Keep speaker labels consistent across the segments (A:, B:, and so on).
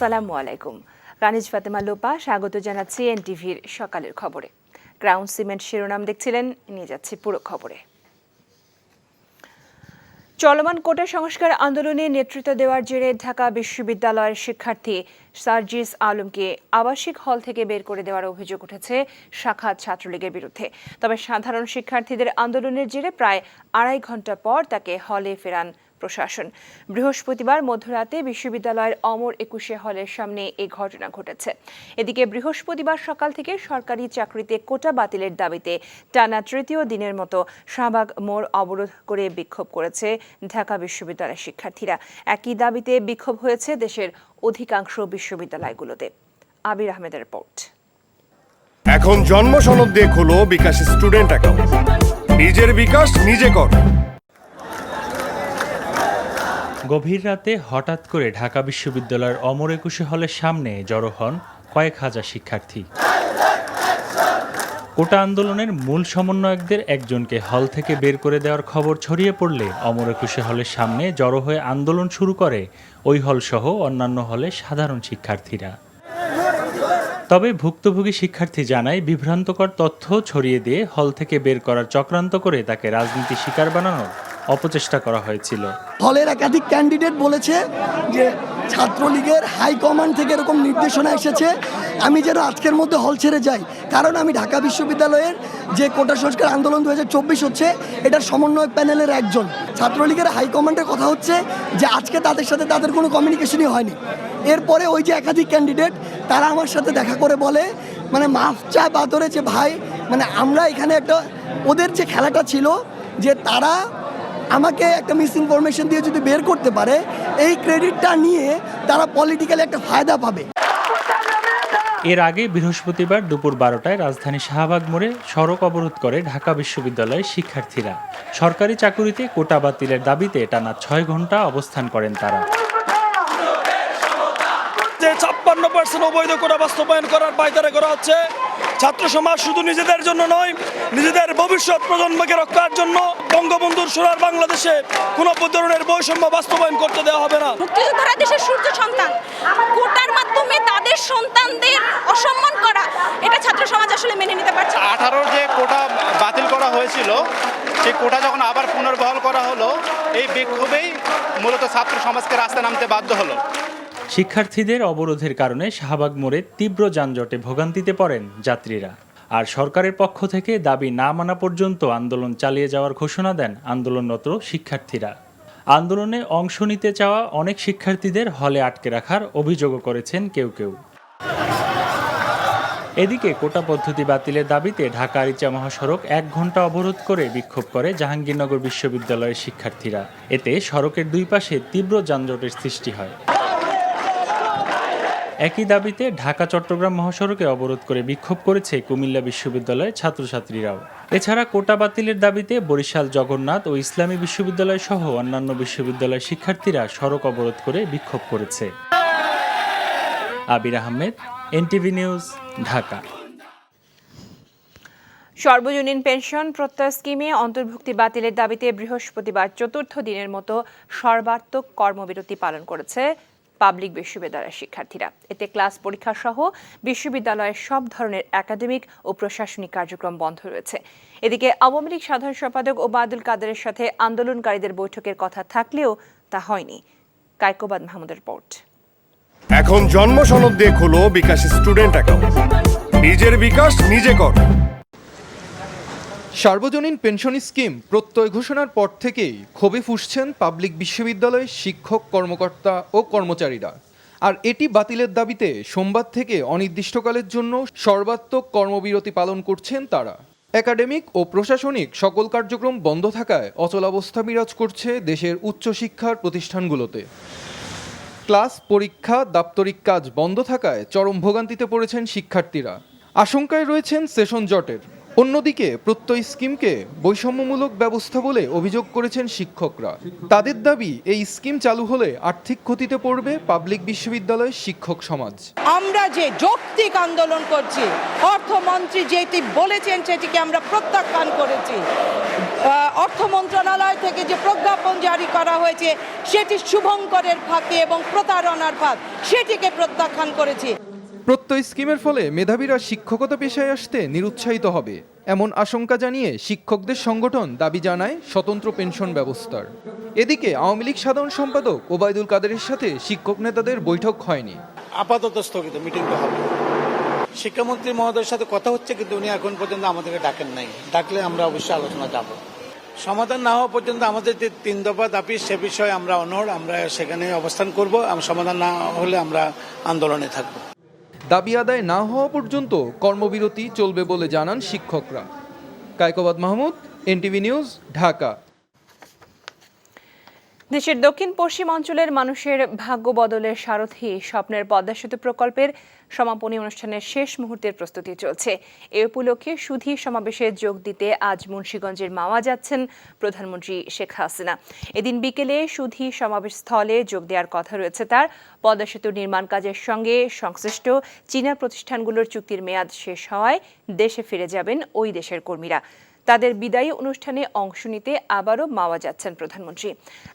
A: আসসালামু আলাইকুম। কানিজ ফাতেমা লোপা স্বাগত জানাচ্ছি এনটিভির সকালের খবরে। ক্রাউন সিমেন্ট শিরোনাম দেখছিলেন, নিয়ে যাচ্ছি পুরো খবরে। চলমান কোটা সংস্কার আন্দোলনে নেতৃত্ব দেওয়ার জেরে ঢাকা বিশ্ববিদ্যালয়ের শিক্ষার্থী সার্জিস আলমকে আবাসিক হল থেকে বের করে দেওয়ার অভিযোগ উঠেছে শাখা ছাত্রলীগের বিরুদ্ধে। তবে সাধারণ শিক্ষার্থীদের আন্দোলনের জেরে প্রায় 2.5 ঘণ্টা পর তাকে হলে ফেরান প্রশাসন। বৃহস্পতিবার মধ্যরাতে বিশ্ববিদ্যালয়ের অমর 21 হলের সামনে এই ঘটনা ঘটেছে। এদিকে বৃহস্পতিবার সকাল থেকে সরকারি চাকরিতে কোটা বাতিলের দাবিতে টানা তৃতীয় দিনের মতো শাহবাগ মোড় অবরোধ করে বিক্ষোভ করেছে ঢাকা বিশ্ববিদ্যালয়ের শিক্ষার্থীরা। একই দাবিতে বিক্ষোভ হয়েছে দেশের অধিকাংশ বিশ্ববিদ্যালয়গুলোতে। আবির আহমেদের রিপোর্ট।
B: এখন জন্ম সনদ দিয়ে খোলো বিকাশ স্টুডেন্ট অ্যাকাউন্ট। নিজের বিকাশ নিজে কর।
C: গভীর রাতে হঠাৎ করে ঢাকা বিশ্ববিদ্যালয়ের অমর 21 হলের সামনে জড়ো হন কয়েক হাজার শিক্ষার্থী। কোটা আন্দোলনের মূল সমন্বয়কদের একজনকে হল থেকে বের করে দেওয়ার খবর ছড়িয়ে পড়লে অমর 21 হলের সামনে জড়ো হয়ে আন্দোলন শুরু করে ওই হলসহ অন্যান্য হলে সাধারণ শিক্ষার্থীরা। তবে ভুক্তভোগী শিক্ষার্থী জানায়, বিভ্রান্তকর তথ্য ছড়িয়ে দিয়ে হল থেকে বের করার চক্রান্ত করে তাকে রাজনীতি শিকার বানানোর অপচেষ্টা করা হয়েছিল।
D: হলের একাধিক ক্যান্ডিডেট বলেছে যে ছাত্রলীগের হাইকমান্ড থেকে এরকম নির্দেশনা এসেছে আমি যেন আজকের মধ্যে হল ছেড়ে যাই, কারণ আমি ঢাকা বিশ্ববিদ্যালয়ের যে কোটা সংস্কার আন্দোলন 2024 হচ্ছে এটার সমন্বয়ক প্যানেলের একজন। ছাত্রলীগের হাইকমান্ডের কথা হচ্ছে যে আজকে তাদের সাথে তাদের কোনো কমিউনিকেশনই হয়নি। এরপরে ওই যে একাধিক ক্যান্ডিডেট তারা আমার সাথে দেখা করে বলে মানে মাফ চা বাদরে যে ভাই মানে আমরা এখানে একটা ওদের যে খেলাটা ছিল যে তারা আমাকে একটা মিস ইনফরমেশন দিয়ে যদি বের করতে পারে এই ক্রেডিটটা নিয়ে তারা পলিটিক্যালি একটা ফায়দা পাবে।
C: এর আগে বৃহস্পতিবার দুপুর 12টায় রাজধানী শাহবাগ মোড়ে সড়ক অবরোধ করে ঢাকা বিশ্ববিদ্যালয়ের শিক্ষার্থীরা। সরকারি চাকুরিতে কোটা বাতিলের দাবিতে টানা 6 ঘণ্টা অবস্থান করেন তারা।
E: 56% অবৈধ কোটা বাস্তবায়ন করার পায়তারা করা হচ্ছে। ছাত্র সমাজ শুধু নিজেদের জন্য নয়, নিজেদের ভবিষ্যৎ প্রজন্মকে রক্ষার জন্য বঙ্গবন্ধুর সোনার বাংলাদেশে কোনো ধরনের বৈষম্য বাস্তবায়ন করতে দেওয়া হবে না।
F: মুক্তিযোদ্ধারা দেশের সূর্য সন্তান, কোটার মাধ্যমে তাদের সন্তানদের অসম্মান করা এটা ছাত্র সমাজ আসলে মেনে নিতে পারছে।
G: 18 যে কোটা বাতিল করা হয়েছিল সেই কোটা যখন আবার পুনর্বহাল করা হলো, এই বিক্ষোভেই মূলত ছাত্র সমাজকে রাস্তায় নামতে বাধ্য হলো।
C: শিক্ষার্থীদের অবরোধের কারণে শাহবাগ মোড়ে তীব্র যানজটে ভোগান্তিতে পড়েন যাত্রীরা। আর সরকারের পক্ষ থেকে দাবি না মানা পর্যন্ত আন্দোলন চালিয়ে যাওয়ার ঘোষণা দেন আন্দোলনরত শিক্ষার্থীরা। আন্দোলনে অংশ নিতে চাওয়া অনেক শিক্ষার্থীদের হলে আটকে রাখার অভিযোগও করেছেন কেউ কেউ। এদিকে কোটা পদ্ধতি বাতিলের দাবিতে ঢাকা আরিচা মহাসড়ক 1 ঘণ্টা অবরোধ করে বিক্ষোভ করে জাহাঙ্গীরনগর বিশ্ববিদ্যালয়ের শিক্ষার্থীরা। এতে সড়কের দুই পাশে তীব্র যানজটের সৃষ্টি হয়। একই দাবিতে ঢাকা চট্টগ্রাম মহাসড়কে অবরোধ করে বিক্ষোভ করেছে কুমিল্লা বিশ্ববিদ্যালয়ের ছাত্রছাত্রীরাও। এছাড়া কোটা বাতিলের দাবিতে বরিশাল জগন্নাথ ও ইসলামী বিশ্ববিদ্যালয় সহ অন্যান্য বিশ্ববিদ্যালয়ের শিক্ষার্থীরা সড়ক অবরোধ করে বিক্ষোভ করেছে। আবির আহমেদ, এনটিভি নিউজ, ঢাকা।
A: সর্বজনীন পেনশন প্রত্যয় স্কিমে অন্তর্ভুক্তি বাতিলের দাবিতে বৃহস্পতিবার 4র্থ দিনের মতো সর্বাত্মক কর্মবিরতি পালন করেছে পাবলিক বিশ্ববিদ্যালয়ের শিক্ষার্থীরা। এতে ক্লাস পরীক্ষা সহ বিশ্ববিদ্যালয়ের সব ধরনের একাডেমিক ও প্রশাসনিক কার্যক্রম বন্ধ রয়েছে। এদিকে আওয়ামী লীগ সাধারণ সম্পাদক ওবায়দুল কাদেরের সাথে আন্দোলনকারীদের বৈঠকের কথা থাকলেও তা হয়নি। কায়কোবাদ মাহমুদের রিপোর্ট।
B: এখন জন্ম সনদ দিয়ে খোলো বিকাশ স্টুডেন্ট অ্যাকাউন্ট। নিজের বিকাশ নিজে কর।
H: সার্বজনীন পেনশন স্কিম প্রত্যয় ঘোষণার পর থেকেই ক্ষোভে ফুঁসছেন পাবলিক বিশ্ববিদ্যালয়ের শিক্ষক, কর্মকর্তা ও কর্মচারীরা। আর এটি বাতিলের দাবিতে সোমবার থেকে অনির্দিষ্টকালের জন্য সর্বাত্মক কর্মবিরতি পালন করছেন তারা। একাডেমিক ও প্রশাসনিক সকল কার্যক্রম বন্ধ থাকায় অচলাবস্থা বিরাজ করছে দেশের উচ্চশিক্ষার প্রতিষ্ঠানগুলোতে। ক্লাস, পরীক্ষা, দাপ্তরিক কাজ বন্ধ থাকায় চরম ভোগান্তিতে পড়েছেন শিক্ষার্থীরা। আশঙ্কায় রয়েছেন সেশন জটের। অন্যদিকে প্রত্যয় স্কিমকে বৈষম্যমূলক ব্যবস্থা বলে অভিযোগ করেছেন শিক্ষকরা। তাদের দাবি, এই স্কিম চালু হলে আর্থিক ক্ষতিতে পড়বে পাবলিক বিশ্ববিদ্যালয়ের শিক্ষক সমাজ।
I: আমরা যে যৌক্তিক আন্দোলন করছি, অর্থমন্ত্রী যেটি বলেছেন সেটিকে আমরা প্রত্যাখ্যান করেছি। অর্থমন্ত্রী মন্ত্রণালয় থেকে যে প্রজ্ঞাপন জারি করা হয়েছে সেটি শুভঙ্করের ফাঁকি এবং প্রতারণার ফাঁদ, সেটিকে প্রত্যাখ্যান করেছি।
H: প্রত্যয় স্কিমের ফলে মেধাবীরা শিক্ষকতা পেশায় আসতে নিরুৎসাহিত হবে এমন আশঙ্কা জানিয়ে শিক্ষকদের সংগঠন দাবি জানায় স্বতন্ত্র পেনশন ব্যবস্থার। এদিকে আওয়ামী লীগ সাধারণ সম্পাদক ওবায়দুল কাদেরের সাথে শিক্ষক নেতাদের বৈঠক হয়নি।
J: আপাতত স্থগিত, মিটিংটা হবে। শিক্ষামন্ত্রী মহোদয়ের সাথে কথা হচ্ছে, কিন্তু উনি এখন পর্যন্ত আমাদেরকে ডাকেন নাই। ডাকলে আমরা অবশ্যই আলোচনা যাব। সমাধান না হওয়া পর্যন্ত আমাদের যে 3 দফা দাবি সে বিষয়ে আমরা অনড়, আমরা সেখানে অবস্থান করব। সমাধান না হলে আমরা আন্দোলনে থাকব।
H: দাবি আদায় না হওয়া পর্যন্ত কর্মবিরতি চলবে বলে জানান শিক্ষকরা। Kaykobad Mahmud, NTV news, Dhaka.
A: দেশের দক্ষিণ পশ্চিম অঞ্চলের মানুষের ভাগ্য বদলের সারথি স্বপ্নের পদ্মা সেতু প্রকল্পের সমাপনী অনুষ্ঠানের শেষ মুহূর্তের প্রস্তুতি চলছে। এ উপলক্ষে সুধী সমাবেশে যোগ দিতে আজ মুন্সিগঞ্জের মাওয়া যাচ্ছেন প্রধানমন্ত্রী শেখ হাসিনা। এদিন বিকেলে সুধী সমাবেশ স্থলে যোগ দেওয়ার কথা রয়েছে তার। পদ্মা সেতু নির্মাণ কাজের সঙ্গে সংশ্লিষ্ট চীনা প্রতিষ্ঠানগুলোর চুক্তির মেয়াদ শেষ হওয়ায় দেশে ফিরে যাবেন ওই দেশের কর্মীরা। তাদের বিদায়ী অনুষ্ঠানে অংশ নিতে আবারও মাওয়া যাচ্ছেন প্রধানমন্ত্রী।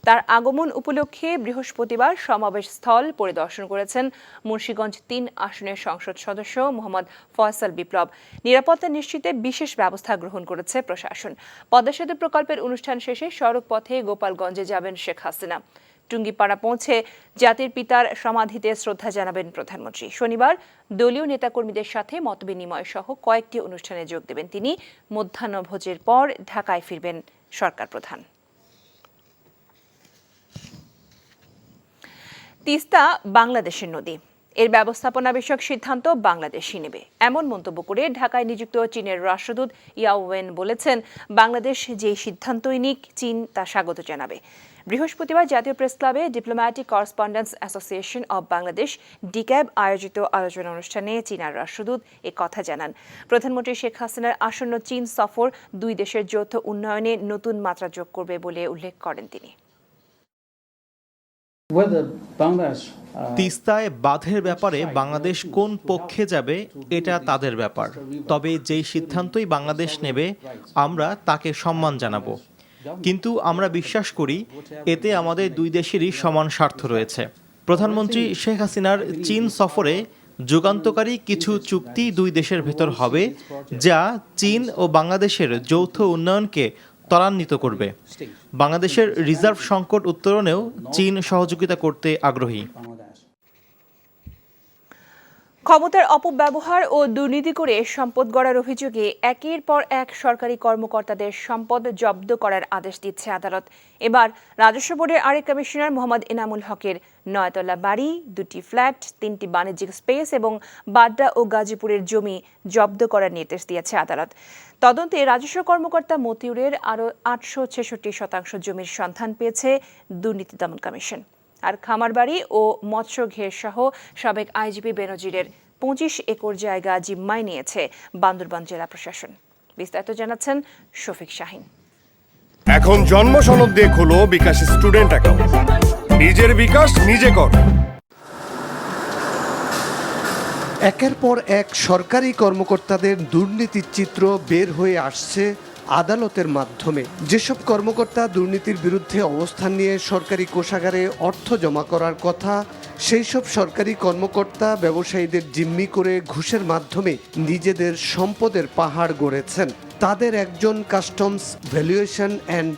A: তার আগমন উপলক্ষে বৃহস্পতিবার সমাবেশ স্থল পরিদর্শন করেছেন মুন্সিগঞ্জ 3 আসনের সংসদ সদস্য মোহাম্মদ ফয়সাল বিপ্লব। নিরাপত্তা নিশ্চিতে বিশেষ ব্যবস্থা গ্রহণ করেছে প্রশাসন। পদ্মা সেতু প্রকল্পের অনুষ্ঠান শেষে সড়ক পথে গোপালগঞ্জে যাবেন শেখ হাসিনা। টুঙ্গিপাড়া পৌঁছে জাতির পিতার সমাধিতে শ্রদ্ধা জানাবেন প্রধানমন্ত্রী। শনিবার দলীয় নেতাকর্মীদের সাথে মতবিনিময় সহ কয়েকটি অনুষ্ঠানে যোগ দেবেন তিনি। মধ্যাহ্নভোজের পর ঢাকায় ফিরবেন সরকার প্রধান। তিস্তা বাংলাদেশের নদী, এর ব্যবস্থাপনা বিষয়ক সিদ্ধান্ত বাংলাদেশই নেবে, এমন মন্তব্য করে ঢাকায় নিযুক্ত চীনের রাষ্ট্রদূত ইয়াও ওয়েন বলেছেন, বাংলাদেশ যেই সিদ্ধান্তই নিক চীন তা স্বাগত জানাবে। বৃহস্পতিবার জাতীয় প্রেস ক্লাবে diplomatic correspondents association of Bangladesh DCAB আয়োজিত আলোচনা অনুষ্ঠানে চীনের রাষ্ট্রদূত এ কথা জানান। প্রধানমন্ত্রী শেখ হাসিনার আসন্ন চীন সফর দুই দেশের যৌথ উন্নয়নে নতুন মাত্রা যোগ করবে বলে উল্লেখ করেন তিনি।
K: তিস্তায় বাঁধের ব্যাপারে বাংলাদেশ কোন পক্ষে যাবে এটা তাদের ব্যাপার, তবে যেই সিদ্ধান্তই বাংলাদেশ নেবে আমরা তাকে সম্মান জানাবো। কিন্তু আমরা বিশ্বাস করি এতে আমাদের দুই দেশেরই সমান স্বার্থ রয়েছে। প্রধানমন্ত্রী শেখ হাসিনার চীন সফরে যুগান্তকারী কিছু চুক্তি দুই দেশের ভেতর হবে, যা চীন ও বাংলাদেশের যৌথ উন্নয়নকে ত্বরান্বিত করবে। বাংলাদেশের রিজার্ভ সংকট উত্তরণেও চীন সহযোগিতা করতে আগ্রহী।
A: ক্ষমতার অপব্যবহার ও দুর্নীতি করে সম্পদ গড়ার অভিযোগে একের পর এক সরকারি কর্মকর্তাদের সম্পদ জব্দ করার আদেশ দিচ্ছে আদালত। এবার রাজস্ব বোর্ডের আরেক কমিশনার মোহাম্মদ এনামুল হকের 9তলা বাড়ি, 2টি ফ্ল্যাট, 3টি বাণিজ্যিক স্পেস এবং বাড্ডা ও গাজীপুরের জমি জব্দ করার নির্দেশ দিয়েছে আদালত। তদন্তে রাজস্ব কর্মকর্তা মতিউরের আরও 866% জমির সন্ধান পেয়েছে দুর্নীতি দমন কমিশন। আর খামারবাড়ি ও মৎস্য ঘের সহ সাবেক আইজিপি বেনজিরের 25 একর জায়গা জিম্মায় নিয়েছে বান্দরবান জেলা প্রশাসন। বিস্তারিত জানাচ্ছেন শফিক শাহিন।
B: এখন জন্ম সনদ দিয়ে খোলো বিকাশ স্টুডেন্ট অ্যাকাউন্ট। নিজের বিকাশ নিজে কর।
L: একের পর এক সরকারি কর্মকর্তাদের দুর্নীতির চিত্র বের হয়ে আসছে আদালতের মাধ্যমে। যেসব কর্মকর্তা দুর্নীতির বিরুদ্ধে অবস্থান নিয়ে সরকারি কোষাগারে অর্থ জমা করার কথা, সেই সব সরকারি কর্মকর্তা ব্যবসায়ীদের জিম্মি করে ঘুষের মাধ্যমে নিজেদের সম্পদের পাহাড় গড়েছেন। তাদের একজন customs valuation and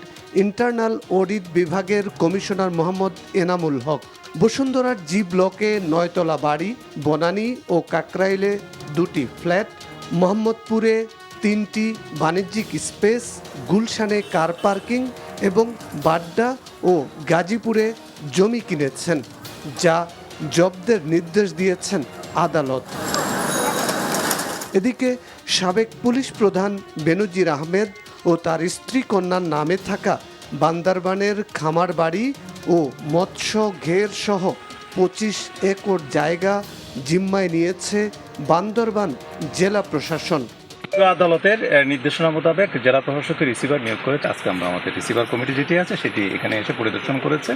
L: internal audit বিভাগের কমিশনার মোহাম্মদ এনামুল হক। বসুন্ধরার জি ব্লকে 9তলা বাড়ি, বনানী ও কাকরাইলে 2টি ফ্ল্যাট, মোহাম্মদপুরে 3টি বাণিজ্যিক স্পেস, গুলশানে কার পার্কিং এবং বাড্ডা ও গাজীপুরে জমি কিনেছেন, যা জব্দের নির্দেশ দিয়েছেন আদালত। এদিকে সাবেক পুলিশ প্রধান বেনজির আহমেদ ও তার স্ত্রী কন্যার নামে থাকা বান্দরবানের খামার বাড়ি ও মৎস্য ঘের সহ 25 একর জায়গা জিম্মায় নিয়েছে বান্দরবান জেলা প্রশাসন।
M: আদালতের নির্দেশনা মোতাবেক জেলা প্রশাসকের রিসিভার নিয়োগ করেছে। আজকে আমরা আমাদের রিসিভার কমিটি যেটি আছে সেটি এখানে এসে পরিদর্শন করেছে,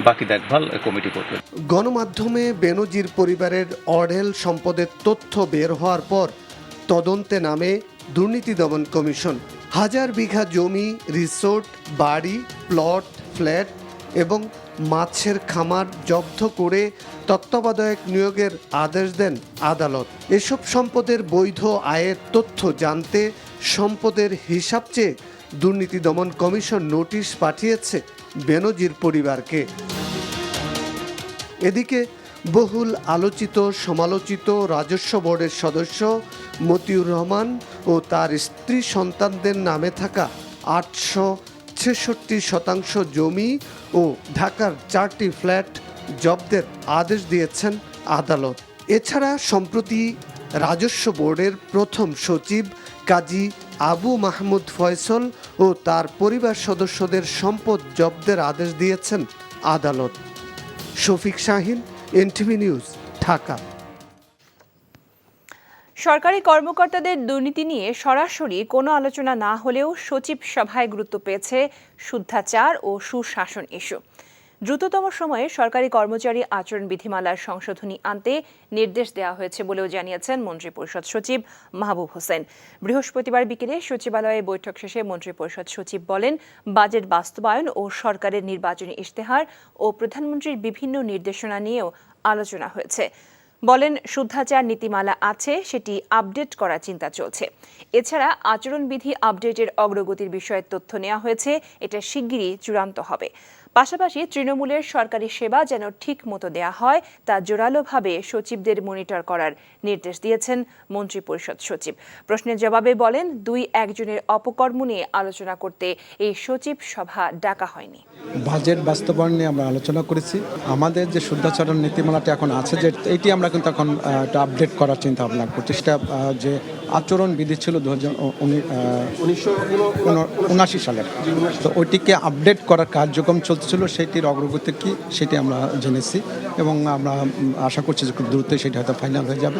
M: বাকি দেখভাল কমিটি করবে।
L: গণমাধ্যমে বেনজির পরিবারের অঢেল সম্পদের তথ্য বের হওয়ার পর তদন্তে নামে দুর্নীতি দমন কমিশন। হাজার বিঘা জমি, রিসোর্ট, বাড়ি, প্লট, ফ্ল্যাট এবং মাছের খামার জব্দ করে তত্ত্বাবধায়ক নিয়োগের আদেশ দেন আদালত। এসব সম্পদের বৈধ আয়ের তথ্য জানতে সম্পদের হিসাব চেয়ে দুর্নীতি দমন কমিশন নোটিশ পাঠিয়েছে বেনজির পরিবারকে। এদিকে বহুল আলোচিত সমালোচিত রাজস্ব বোর্ডের সদস্য মতিউর রহমান ও তার স্ত্রী সন্তানদের নামে থাকা 866% জমি ও ঢাকার 4টি ফ্ল্যাট জব্দের আদেশ দিয়েছেন আদালত। এছাড়া সম্প্রতি রাজস্ব বোর্ডের প্রথম সচিব কাজী আবু মাহমুদ ফয়সল ও তার পরিবার সদস্যদের সম্পদ জব্দের আদেশ দিয়েছেন আদালত। Shafiq Shahin, NTV news, Dhaka.
A: সরকারি কর্মকর্তাদের দুর্নীতি নিয়ে সরাসরি কোনো আলোচনা না হলেও সচিব সভায় গুরুত্ব পেয়েছে শুদ্ধাচার ও সুশাসন ইস্যু। দ্রুততম সময়ে সরকারি কর্মচারী আচরণ বিধিমালার সংশোধনী আনতে নির্দেশ দেওয়া হয়েছে বলেও জানিয়েছেন মন্ত্রিপরিষদ সচিব মাহবুব হোসেন। বৃহস্পতিবার বিকেলে সচিবালয়ে বৈঠক শেষে মন্ত্রিপরিষদ সচিব বলেন, বাজেট বাস্তবায়ন ও সরকারের নির্বাচনী ইশতেহার ও প্রধানমন্ত্রীর বিভিন্ন নির্দেশনা নিয়েও আলোচনা হয়েছে। বলেন, শুদ্ধাচার নীতিমালা আছে, সেটি আপডেট করার চিন্তা চলছে। এছাড়া আচরণবিধি আপডেটের অগ্রগতির বিষয়ে তথ্য নেওয়া হয়েছে, এটা শিগগিরই চূড়ান্ত হবে। পাশাপাশি তৃণমূলের সরকারি সেবা যেন ঠিক মতো দেয়া হয় তা জোরালোভাবে সচিবদের মনিটর করার নির্দেশ দিয়েছেন মন্ত্রিপরিষদ সচিব। প্রশ্নের জবাবে বলেন, 2-1 জনের অপকর্ম নিয়ে আলোচনা করতে এই সচিব সভা ডাকা হয়নি।
N: বাজেট বাস্তবায়ন নিয়ে আমরা আলোচনা করেছি। আমাদের যে শুদ্ধাচরণ নীতিমালাটা এখন আছে, যে এইটি আমরা কিন্তু এখন একটা আপডেট করার চিন্তা ভাবনা করছি। সেটা যে আচরণ বিধি ছিল 1979 সালের, তো ওইটিকে আপডেট করার কার্যক্রম চলছিল। সেটির অগ্রগতি কি সেটি আমরা জেনেছি এবং আমরা আশা করছি যে খুব দ্রুতই সেটি হয়তো ফাইনাল হয়ে যাবে।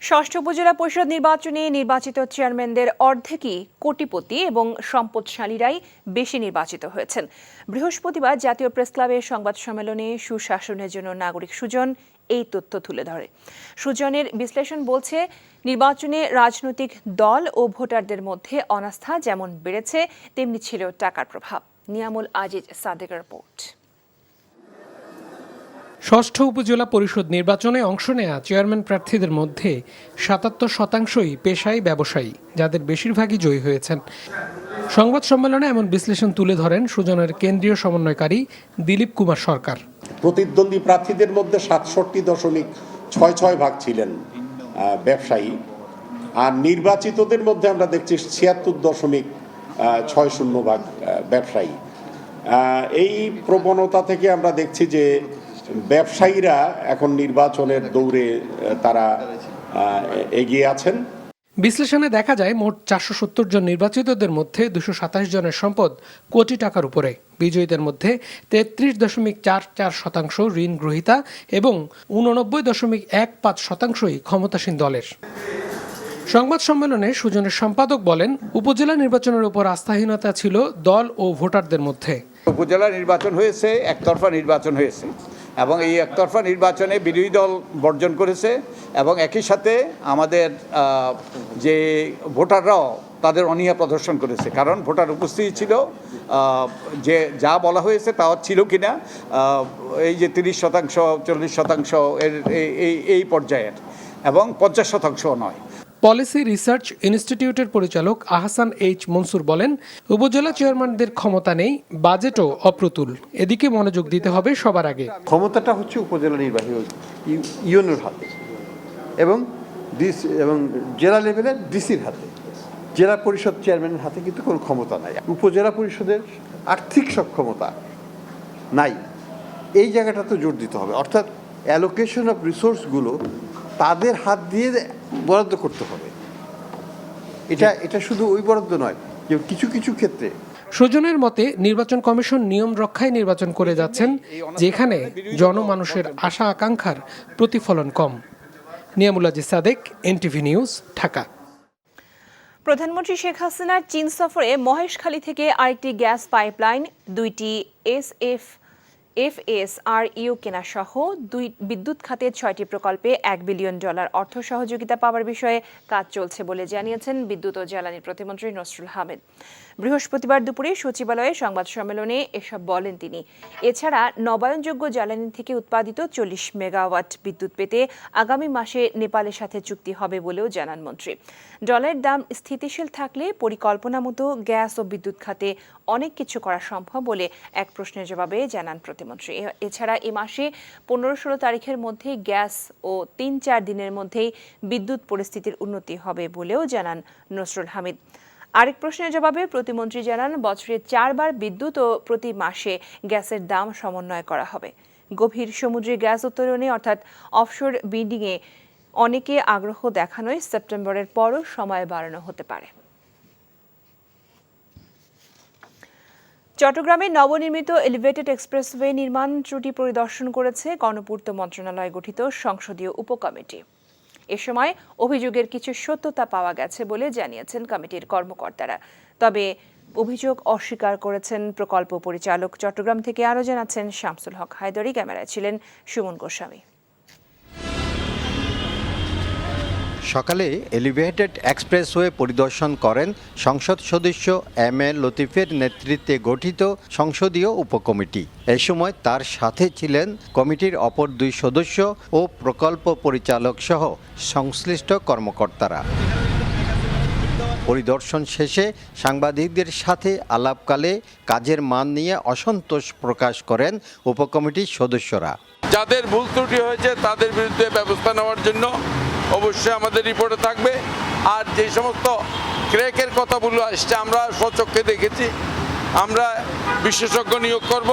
A: ষষ্ঠ উপজেলা পরিষদ নির্বাচনে নির্বাচিত চেয়ারম্যানদের অর্ধেকই কোটিপতি এবং সম্পদশালীরাই বেশি নির্বাচিত হয়েছেন। বৃহস্পতিবার জাতীয় প্রেসক্লাবের সংবাদ সম্মেলনে সুশাসনের জন্য নাগরিক সুজন এই তথ্য তুলে ধরে। সুজনের বিশ্লেষণ বলছে, নির্বাচনে রাজনৈতিক দল ও ভোটারদের মধ্যে অনাস্থা যেমন বেড়েছে, তেমনি ছিল টাকার প্রভাব। নিয়ামুল আজিজ সাদেকের রিপোর্ট।
O: ষষ্ঠ উপজেলা পরিষদ নির্বাচনে অংশ নেয়া চেয়ারম্যান প্রার্থীদের মধ্যে ৭৭% পেশায় ব্যবসায়ী, যাদের বেশিরভাগই জয়ী হয়েছেন। সংবাদ সম্মেলনে এমন বিশ্লেষণ তুলে ধরেন সুজনের কেন্দ্রীয় সমন্বয়কারী দিলীপ কুমার সরকার।
P: প্রতিদ্বন্দ্বী প্রার্থীদের মধ্যে 67.66% ছিলেন ব্যবসায়ী, আর নির্বাচিতদের মধ্যে আমরা দেখছি 76.60% ব্যবসায়ী। এই প্রবণতা থেকে আমরা দেখছি যে ব্যবসায়ীরা এখন নির্বাচনের দৌড়ে তারা এগিয়ে আছেন।
O: বিশ্লেষণে দেখা যায়, মোট 470 জন নির্বাচিতদের মধ্যে 227 জনের সম্পদ কোটি টাকার উপরে। বিজয়ীদের মধ্যে 33.44% ঋণ গ্রহীতা এবং 89.15% ক্ষমতাসীন দলের। সংবাদ সম্মেলনে সুজনের সম্পাদক বলেন, উপজেলা নির্বাচনের উপর আস্থাহীনতা ছিল দল ও ভোটারদের মধ্যে।
Q: উপজেলা নির্বাচন হয়েছে, একতরফা নির্বাচন হয়েছে এবং এই একতরফা নির্বাচনে বিরোধী দল বর্জন করেছে এবং একই সাথে আমাদের যে ভোটাররাও তাদের অনীহা প্রদর্শন করেছে, কারণ ভোটার উপস্থিতি ছিল, যে যা বলা হয়েছে তা ছিল কিনা এই যে 30%, 40% এই পর্যায়ের এবং 50% নয়।
O: পলিসি রিসার্চ ইনস্টিটিউটের পরিচালক আহসান এইচ মনসুর বলেন, উপজেলা চেয়ারম্যানদের ক্ষমতা নেই, বাজেটও অপ্রতুল। এদিকে মনোযোগ দিতে হবে সবার আগে।
R: ক্ষমতাটা হচ্ছে উপজেলা নির্বাহী ইউনিয়নের হাতে এবং জেলা লেভেলের ডিসির হাতে। জেলা পরিষদ চেয়ারম্যানের হাতে কিন্তু কোনো ক্ষমতা নাই। উপজেলা পরিষদের আর্থিক সক্ষমতা নাই, এই জায়গাটা তো জোর দিতে হবে। অর্থাৎ অ্যালোকেশন অফ রিসোর্সগুলো তাদের হাত দিয়ে বরাদ্দ করতে হবে। এটা শুধু ওই বরাদ্দ নয়, যে কিছু কিছু ক্ষেত্রে।
O: সুজনের মতে, নির্বাচন কমিশন নিয়ম রক্ষায় নির্বাচন করে যাচ্ছেন, যেখানে জনমানুষের আশা আকাঙ্ক্ষার প্রতিফলন কম। Niamul Aziz Sadek, NTV news, Dhaka.
A: প্রধানমন্ত্রী শেখ হাসিনার চীন সফরে মহেশখালী থেকে আরেকটি গ্যাস পাইপলাইন, 2টি SF FSRU কেনা সহ বিদ্যুৎ খাতে 6টি প্রকল্পে $1 বিলিয়ন অর্থ সহযোগিতা পাওয়ার বিষয়ে কাজ চলছে বলে জানিয়েছেন বিদ্যুৎ ও জ্বালানি প্রতিমন্ত্রী নসরুল হামিদ। বৃহস্পতিবার দুপুরে সচিবালয়ে সংবাদ সম্মেলনে এসব বলেন তিনি। এছাড়া নবায়নযোগ্য জ্বালানি থেকে উৎপাদিত 40 মেগাওয়াট বিদ্যুৎ পেতে আগামী মাসে নেপালের সাথে চুক্তি হবে বলেও জানান মন্ত্রী। ডলারের দাম স্থিতিশীল থাকলে পরিকল্পনা মতো গ্যাস ও বিদ্যুৎ খাতে অনেক কিছু করা সম্ভব বলে এক প্রশ্নের জবাবে জানান প্রতিমন্ত্রী। এছাড়া এ মাসে 15-16 তারিখের মধ্যে গ্যাস ও 3-4 দিনের মধ্যেই বিদ্যুৎ পরিস্থিতির উন্নতি হবে বলেও জানান নসরুল হামিদ। আরেক প্রশ্নের জবাবে প্রতিমন্ত্রী জানান বছরে 4 বার বিদ্যুৎ ও প্রতি মাসে গ্যাসের দাম সমন্বয় করা হবে। গভীর সমুদ্রে গ্যাস উত্তোলনে অর্থাৎ অফশোর বিডিংয়ে অনেকে আগ্রহ দেখানোয় সেপ্টেম্বরের পরও সময় বাড়ানো হতে পারে। চট্টগ্রামে নবনির্মিত এলিভেটেড এক্সপ্রেসওয়ে নির্মাণ ত্রুটি পরিদর্শন করেছে গণপূর্ত মন্ত্রণালয় গঠিত সংসদীয় উপকমিটি। এ সময় অভিযোগের কিছু সত্যতা পাওয়া গেছে বলে জানিয়েছেন কমিটির কর্মকর্তারা। তবে অভিযোগ অস্বীকার করেছেন প্রকল্প পরিচালক। চট্টগ্রাম থেকে আরও জানাচ্ছেন শামসুল হক হায়দরি, ক্যামেরায় ছিলেন সুমন গোস্বামী।
S: সকালে এলিভেটেড এক্সপ্রেসওয়ে পরিদর্শন করেন সংসদ সদস্য এম.এ. লতিফের নেতৃত্বে গঠিত সংসদীয় উপকমিটি। এ সময় তার সাথে ছিলেন কমিটির অপর 2 সদস্য ও প্রকল্প পরিচালক সহ সংশ্লিষ্ট কর্মকর্তারা। পরিদর্শন শেষে সাংবাদিকদের সাথে আলাপকালে কাজের মান নিয়ে অসন্তোষ প্রকাশ করেন উপকমিটির সদস্যরা।
T: যাদের ভুল ত্রুটি হয়েছে তাদের বিরুদ্ধে ব্যবস্থা নেওয়ার জন্য অবশ্যই আমাদের রিপোর্টে থাকবে। আর যে সমস্ত ক্র্যাকের কথাগুলো আসছে আমরা স্বচক্ষে দেখেছি, আমরা বিশেষজ্ঞ নিয়োগ করব।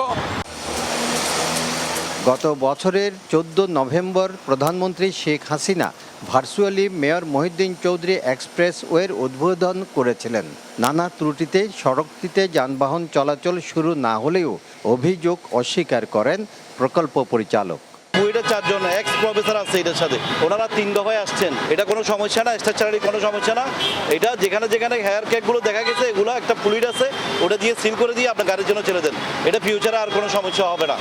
S: গত বছরের 14 নভেম্বর প্রধানমন্ত্রী শেখ হাসিনা ভার্চুয়ালি মেয়র মহিউদ্দিন চৌধুরী এক্সপ্রেসওয়ের উদ্বোধন করেছিলেন। নানা ত্রুটিতে সড়কটিতে যানবাহন চলাচল শুরু না হলেও অভিযোগ অস্বীকার করেন প্রকল্প পরিচালক।
U: এটা 4 জন এক্স প্রফেসর আছে এটার সাথে, ওনারা 3 দফায় আসছেন। এটা কোনো সমস্যা না, স্ট্রাকচারালি কোনো সমস্যা না। এটা যেখানে যেখানে হেয়ার ক্যাকগুলো দেখা গেছে এগুলো একটা ফ্লুইড আছে, ওটা দিয়ে সিল করে দিয়ে আপনার গাড়ির জন্য ছেড়ে দেন। এটা ফিউচারে আর কোনো সমস্যা হবে না।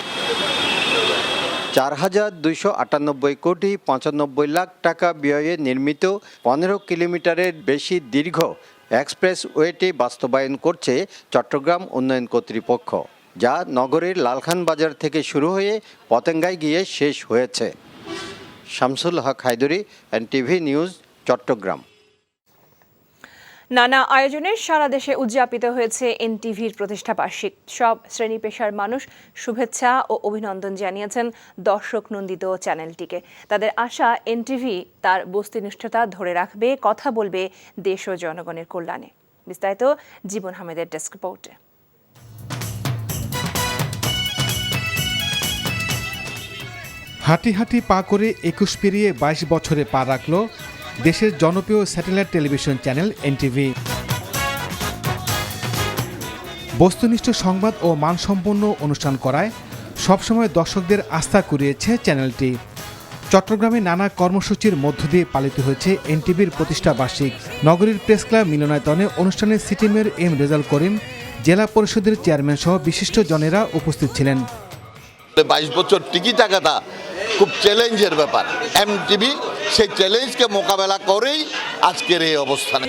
S: 4,298 কোটি 95 লাখ টাকা ব্যয়ে নির্মিত 15 কিলোমিটারের বেশি দীর্ঘ এক্সপ্রেসওয়েটি বাস্তবায়ন করছে চট্টগ্রাম উন্নয়ন কর্তৃপক্ষ, যা নগরের লালখান বাজার থেকে শুরু হয়ে পতেঙ্গায় গিয়ে শেষ হয়েছে। শামসুল হক হায়দরি, এনটিভি নিউজ, চট্টগ্রাম।
A: নানা আয়োজনে সারা দেশে উদযাপিত হয়েছে এনটিভির প্রতিষ্ঠা বার্ষিক। সব শ্রেণী পেশার মানুষ শুভেচ্ছা ও অভিনন্দন জানিয়েছেন দর্শক নন্দিত চ্যানেলটিকে। তাদের আশা এনটিভি তার বস্তুনিষ্ঠতা ধরে রাখবে, কথা বলবে দেশ ও জনগণের কল্যাণে। বিস্তারিত জীবন আহমেদের ডেস্ক রিপোর্টে।
V: হাঁটি হাঁটি পা করে 21 পেরিয়ে 22 বছরে পা রাখল দেশের জনপ্রিয় স্যাটেলাইট টেলিভিশন চ্যানেল এনটিভি। বস্তুনিষ্ঠ সংবাদ ও মানসম্পন্ন অনুষ্ঠান করায় সবসময় দর্শকদের আস্থা কুড়িয়েছে চ্যানেলটি। চট্টগ্রামে নানা কর্মসূচির মধ্য দিয়ে পালিত হয়েছে এনটিভির প্রতিষ্ঠা বার্ষিক। নগরীর প্রেস ক্লাব মিলনায়তনে অনুষ্ঠানে city mayor M Rezaul Karim, জেলা পরিষদের চেয়ারম্যান সহ বিশিষ্ট জনেরা উপস্থিত ছিলেন।
W: 22 বছর টিকি থাকাটা খুব চ্যালেঞ্জের ব্যাপার। এমটিভি সেই চ্যালেঞ্জকে মোকাবেলা করেই আজকের এই অবস্থানে।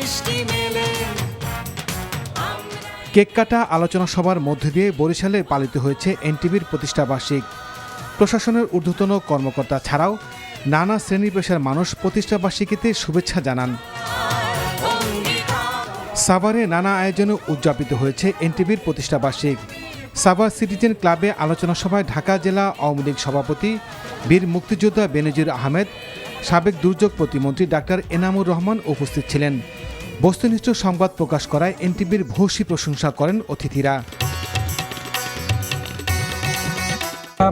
V: কেক কাটা আলোচনা সভার মধ্য দিয়ে বরিশালে পালিত হয়েছে এনটিভির প্রতিষ্ঠা বার্ষিক। প্রশাসনের ঊর্ধ্বতন কর্মকর্তা ছাড়াও নানা শ্রেণী পেশার মানুষ প্রতিষ্ঠা বার্ষিকীতে শুভেচ্ছা জানান। সাভারে নানা আয়োজনে উদযাপিত হয়েছে এনটিভির প্রতিষ্ঠা বার্ষিক। সাভার সিটিজেন ক্লাবে আলোচনা সভায় ঢাকা জেলা আওয়ামী লীগ সভাপতি বীর মুক্তিযোদ্ধা বেনজির আহমেদ, সাবেক দুর্যোগ প্রতিমন্ত্রী ডাক্তার এনামুর রহমান উপস্থিত ছিলেন। বস্তুনিষ্ঠ সংবাদ প্রকাশ করায় এনটিভির ভূয়সী প্রশংসা করেন অতিথিরা।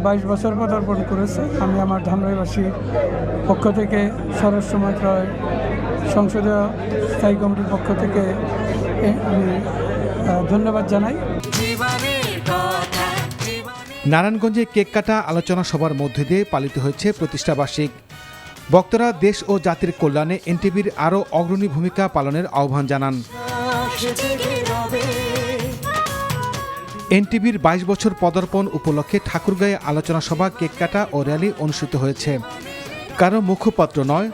X: 22 বছর পদার্পণ করেছে। আমি আমার ধামরাইবাসীর পক্ষ থেকে স্বরাষ্ট্র মন্ত্রণালয় সংসদীয় স্থায়ী কমিটির পক্ষ থেকে আমি ধন্যবাদ জানাই।
V: নারায়ণগঞ্জে কেক কাটা আলোচনা সভার মধ্য দিয়ে পালিত হয়েছে প্রতিষ্ঠা বার্ষিক। বক্তারা দেশ ও জাতির কল্যাণে এনটিভির আরও অগ্রণী ভূমিকা পালনের আহ্বান জানান। এনটিভির 22 বছর পদার্পণ উপলক্ষে ঠাকুরগাঁয়ে আলোচনা সভা, কেক কাটা ও র্যালি অনুষ্ঠিত হয়েছে। কারো মুখপাত্র নয়,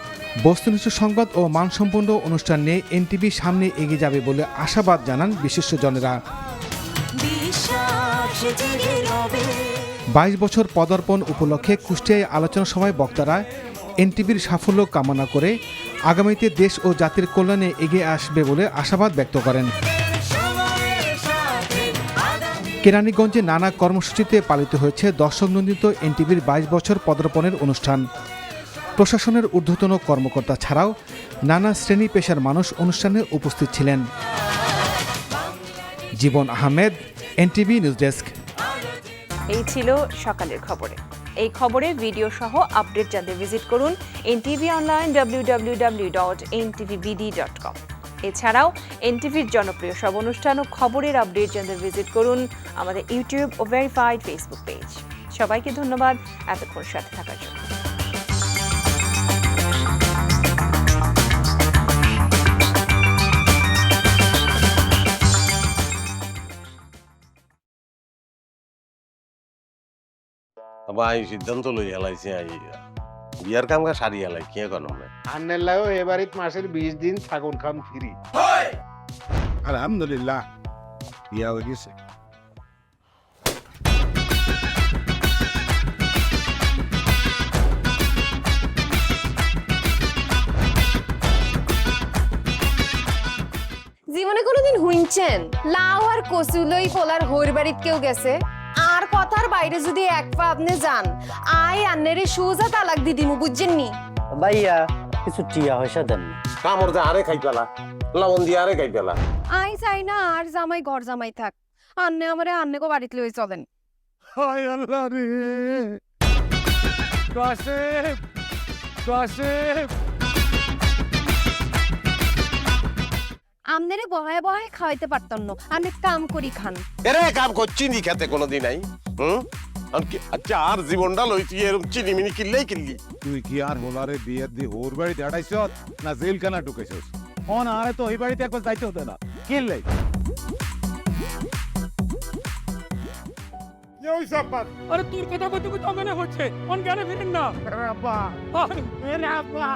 V: বস্তুনিষ্ঠ সংবাদ ও মানসম্পন্ন অনুষ্ঠান নিয়ে এনটিভি সামনে এগিয়ে যাবে বলে আশাবাদ জানান বিশিষ্টজনেরা। 22 বছর পদার্পণ উপলক্ষে কুষ্টিয়ায় আলোচনা সভায় বক্তারা এনটিভির সাফল্য কামনা করে আগামীতে দেশ ও জাতির কল্যাণে এগিয়ে আসবে বলে আশাবাদ ব্যক্ত করেন। কেরানীগঞ্জে নানা কর্মসূচিতে পালিত হয়েছে দর্শকনন্দিত এনটিভির 22 বছর পদার্পণের অনুষ্ঠান। প্রশাসনের ঊর্ধ্বতন কর্মকর্তা ছাড়াও নানা শ্রেণী পেশার মানুষ অনুষ্ঠানে উপস্থিত ছিলেন। জীবন আহমেদ, এনটিভি নিউজ ডেস্ক।
A: এই ছিল সকালের খবরে। এই খবরে ভিডিও সহ আপডেট জানতে ভিজিট করুন এনটিভি অনলাইন www.ntvbd.com। এছাড়াও এনটিভির জনপ্রিয় সব অনুষ্ঠান ও খবরের আপডেট জানতে ভিজিট করুন আমাদের ইউটিউব ও ভেরিফাইড ফেসবুক পেজ। সবাইকে ধন্যবাদ এতক্ষণ সাথে থাকার জন্য।
D: ভাই সিদ্ধান্ত লই হেলাইছে বিয়ার কাম সারি হেলাই কি এখন
E: আন্নের লাগো এবারিত মাসের 20 দিন ছাগল খান ফ্রি। আলহামদুলিল্লাহ বিয়া হয়ে গেছে।
F: জীবনে কোনোদিন হুইনছেন লাউ আর কচুলই পোলার হোর বাড়িত কেউ গেছে আর কথার বাইরে যদি এক পা আপনি যান আই আন্নেরে সোজা তালাক দি দিমু বুঝছেন নি?
G: ভাইয়া কিছু টিয়া পয়সা দেন না।
D: কামড় দে আরে খাই পেলা, লবণ দিয়ে আরে খাই পেলা।
F: আই চাই না আর জামাই ঘর জামাই থাক, আন্নে আমারে আন্নে কো বাড়িতে লই চলেন।
E: হায় আল্লাহ রে কাশেম কাশেম
F: আমনেরে বহায় বহায় খাওয়াইতে পারতাম না, আমি কাম করি খান।
D: এরে কাম করছি নি খেতে কোনোদিন নাই। আচ্ছা আর জীবনটা লইছি এরকম চিনিমিনি কিল্লেই কিল্লি।
E: তুই কি আর হোলারে বিয়ে দি হোর বাড়িতে আড়াইছ না জেলখানা ঢুকেছিস? অন আরে তো ওই বাড়িতে একবার যাইতে হতো না কিল্লে।
X: আরে তোর কথা কইতে কইতে অজ্ঞান হচ্ছে, অন জ্ঞানে ফিরেন না।
E: আব্বা
X: আরে আব্বা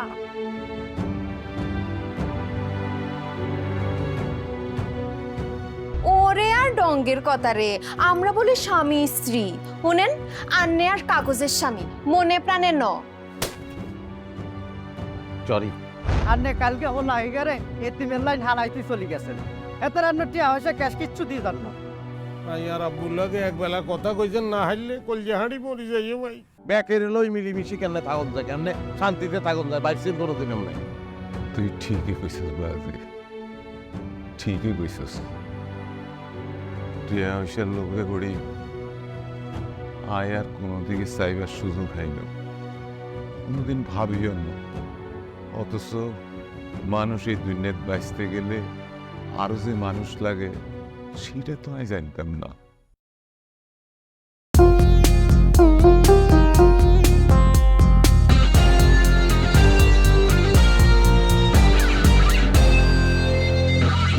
F: ওরে আর ডঙ্গের কথা রে, আমরা বলি স্বামী স্ত্রী, শুনেন আন্নে আর কাগজের স্বামী, মনে প্রাণে ন।
D: সরি
G: আন্নে কালকে ও লাইগারে এতিমের লাইন হারাইতে চলে গেছেন, এত রান্না টিয়া পয়সা ক্যাশ কিচ্ছু দিয়ে যান না।
E: ভাই আর আব্বুর লাগে একবেলা কথা কইছেন না হাইলে কলজা হাঁড়ি মরি যাইও ভাই। ব্যাকের লই মিলিমিশি কেমনে থাকুন যায়, কেমনে শান্তিতে থাকুন যায়, বাইসের কোনোদিন নাই।
Y: তুই ঠিকই কইছিস বাজে, ঠিকই কইছিস। তুই আয়সার লোকে করি আয় আর কোনো দিকে চাইবার সুযোগ হয় না, কোনোদিন ভাবিও না। অথচ মানুষ এই দুনিয়াতে বাঁচতে গেলে আরো যে মানুষ লাগে সেটা তো আমি জানতাম না।